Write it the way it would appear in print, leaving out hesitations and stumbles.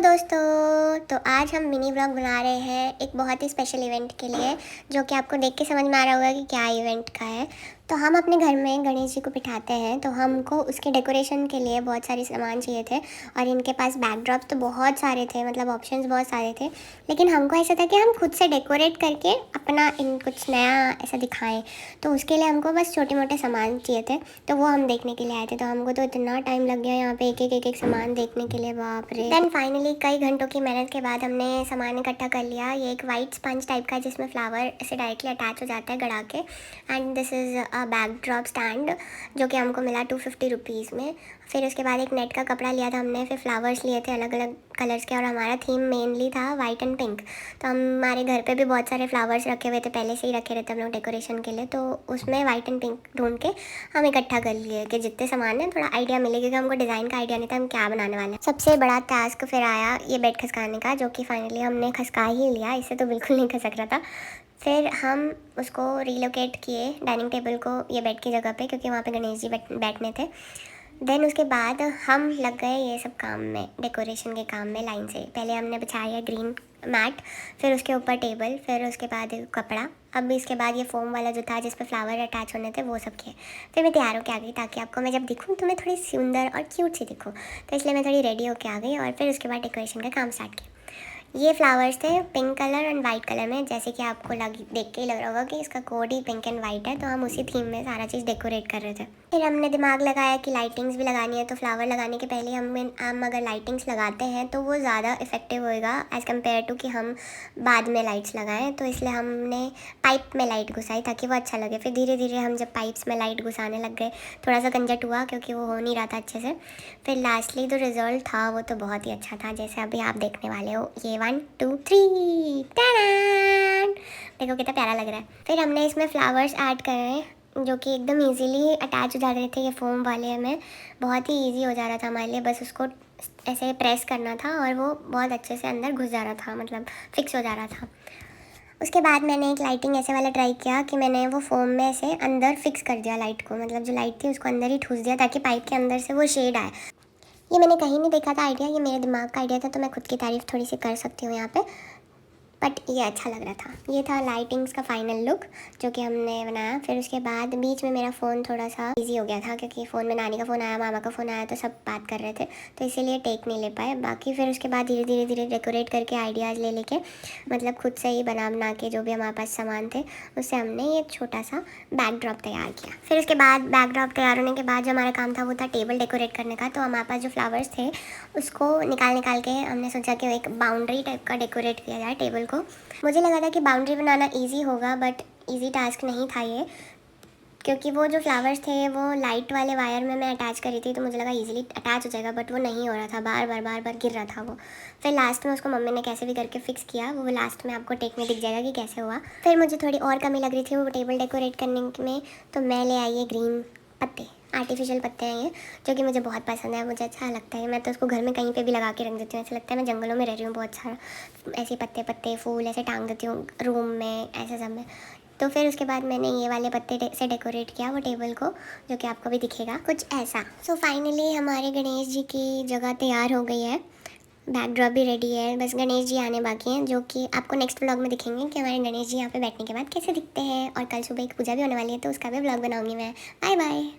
दोस्तों, तो आज हम मिनी व्लॉग बना रहे हैं एक बहुत ही स्पेशल इवेंट के लिए, जो कि आपको देख के समझ में आ रहा होगा कि क्या इवेंट का है। तो हम अपने घर में गणेश जी को बिठाते हैं, तो हमको उसके डेकोरेशन के लिए बहुत सारे सामान चाहिए थे। और इनके पास बैकड्रॉप्स तो बहुत सारे थे, मतलब ऑप्शंस बहुत सारे थे, लेकिन हमको ऐसा था कि हम खुद से डेकोरेट करके अपना इन कुछ नया ऐसा दिखाएं। तो उसके लिए हमको बस छोटे मोटे सामान चाहिए थे, तो वो हम देखने के लिए आए थे। तो हमको तो इतना टाइम लग गया यहाँ पे एक एक सामान देखने के लिए, बाप रे। देन फाइनली कई घंटों की मेहनत के बाद हमने सामान इकट्ठा कर लिया। ये एक वाइट स्पंज टाइप का है जिसमें फ्लावर ऐसे डायरेक्टली अटैच हो जाता है गड़ा के। And this is backdrop stand, जो कि हमको मिला 250 रुपीज़ में। फिर उसके बाद एक नेट का कपड़ा लिया था हमने, फिर फ्लावर्स लिए थे अलग अलग कलर्स के, और हमारा थीम मेनली था वाइट एंड पिंक। तो हमारे घर पे भी बहुत सारे फ्लावर्स रखे हुए थे, पहले से ही रखे रहते हम लोग डेकोरेशन के लिए। तो उसमें वाइट एंड पिंक ढूंढ के हम इकट्ठा कर लिए कि जितने सामान है थोड़ा आइडिया मिले, क्योंकि हमको डिज़ाइन का आइडिया नहीं था हम क्या बनाने वाले हैं। सबसे बड़ा टास्क फिर आया ये बेड खसकाने का, जो कि फाइनली हमने खसका ही लिया। इससे तो बिल्कुल नहीं खसक रहा था। फिर हम उसको रिलोकेट किए डाइनिंग टेबल को ये बेड की जगह पे, क्योंकि वहाँ पे गणेश जी बैठने थे। देन उसके बाद हम लग गए ये सब काम में, डेकोरेशन के काम में लाइन से। पहले हमने बिछाया ग्रीन मैट, फिर उसके ऊपर टेबल, फिर उसके बाद कपड़ा। अब इसके बाद ये फोम वाला जो था जिस पे फ्लावर अटैच होने थे वो सब किए। फिर मैं तैयार होकर आ गई, ताकि आपको मैं जब दिखूँ तो मैं थोड़ी सुंदर और क्यूट सी दिखूँ। तो इसलिए मैं थोड़ी रेडी होकर आ गई, और फिर उसके बाद डेकोरेशन का काम स्टार्ट किया। ये फ्लावर्स थे pink colour and white colour में, जैसे कि आपको देख के ही लग रहा होगा कि इसका code he pink and white है। तो हम उसी थीम में सारा चीज़ डेकोरेट कर रहे थे। फिर हमने दिमाग लगाया कि लाइटिंग्स भी लगानी है, तो फ्लावर लगाने के पहले हम अगर लाइटिंग्स लगाते हैं तो वो ज़्यादा इफेक्टिव होएगा एज़ कम्पेयर टू कि हम बाद में लाइट्स लगाएं। तो इसलिए हमने पाइप में लाइट घुसाई ताकि वो अच्छा लगे। फिर धीरे धीरे हम जब पाइप्स में लाइट घुसाने लग गए, थोड़ा सा कंजट हुआ क्योंकि वो हो नहीं रहा था अच्छे से। फिर लास्टली जो रिजल्ट था वो तो बहुत ही अच्छा था, जैसे अभी आप देखने वाले हो। ये 1 2 3 टैन, देखो कितना प्यारा लग रहा है। फिर हमने इसमें फ्लावर्स ऐड करे, जो कि एकदम इजीली अटैच हो जा रहे थे। ये फोम वाले में बहुत ही इजी हो जा रहा था हमारे लिए, बस उसको ऐसे प्रेस करना था और वो बहुत अच्छे से अंदर घुस जा रहा था, मतलब फिक्स हो जा रहा था। उसके बाद मैंने एक लाइटिंग ऐसे वाला ट्राई किया कि मैंने वो फोम में से अंदर फिक्स कर दिया लाइट को, मतलब जो लाइट थी उसको अंदर ही ठूस दिया ताकि पाइप के अंदर से वो शेड आए। ये मैंने कहीं नहीं देखा था आइडिया, ये मेरे दिमाग का आइडिया था, तो मैं खुद की तारीफ़ थोड़ी सी कर सकती हूँ यहाँ पे। बट ये अच्छा लग रहा था। ये था लाइटिंग्स का फाइनल लुक जो कि हमने बनाया। फिर उसके बाद बीच में मेरा फ़ोन थोड़ा सा बिजी हो गया था, क्योंकि फ़ोन में नानी का फ़ोन आया, मामा का फ़ोन आया, तो सब बात कर रहे थे, तो इसीलिए टेक नहीं ले पाए। बाकी फिर उसके बाद धीरे धीरे डेकोरेट करके आइडियाज़ ले लेके, मतलब खुद से ही बना के जो भी हमारे पास सामान थे उससे हमने एक छोटा सा बैकड्रॉप तैयार किया। फिर उसके बाद बैकड्रॉप तैयार होने के बाद जो हमारा काम था वो था टेबल डेकोरेट करने का। तो हमारे पास जो फ्लावर्स थे उसको निकाल के हमने सोचा कि एक बाउंड्री टाइप का डेकोरेट किया जाए टेबल को। मुझे लगा था कि बाउंड्री बनाना इजी होगा, बट इजी टास्क नहीं था ये, क्योंकि वो जो फ्लावर्स थे वो लाइट वाले वायर में मैं अटैच करी थी, तो मुझे लगा इजीली अटैच हो जाएगा, बट वो नहीं हो रहा था, बार बार गिर रहा था वो। फिर लास्ट में उसको मम्मी ने कैसे भी करके फिक्स किया, वो लास्ट में आपको टेक में दिख जाएगा कि कैसे हुआ। फिर मुझे थोड़ी और कमी लग रही थी वो टेबल डेकोरेट करने में, तो मैं ले आई ये ग्रीन पत्ते, आर्टिफिशियल पत्ते हैं ये, जो कि मुझे बहुत पसंद है, मुझे अच्छा लगता है। मैं तो उसको घर में कहीं पे भी लगा के रख देती हूँ, ऐसा लगता है मैं जंगलों में रह रही हूँ। बहुत सारा ऐसे पत्ते फूल ऐसे टांग देती हूँ रूम में, ऐसे सब में। तो फिर उसके बाद मैंने ये वाले पत्ते से डेकोरेट किया वो टेबल को, जो कि आपको भी दिखेगा कुछ ऐसा। सो फाइनली हमारे गणेश जी की जगह तैयार हो गई है, बैकड्रॉप भी रेडी है, बस गणेश जी आने बाकी हैं, जो कि आपको नेक्स्ट व्लॉग में दिखेंगे कि हमारे गणेश जी यहाँ पे बैठने के बाद कैसे दिखते हैं। और कल सुबह एक पूजा भी होने वाली है, तो उसका भी व्लॉग बनाऊंगी मैं। Bye bye.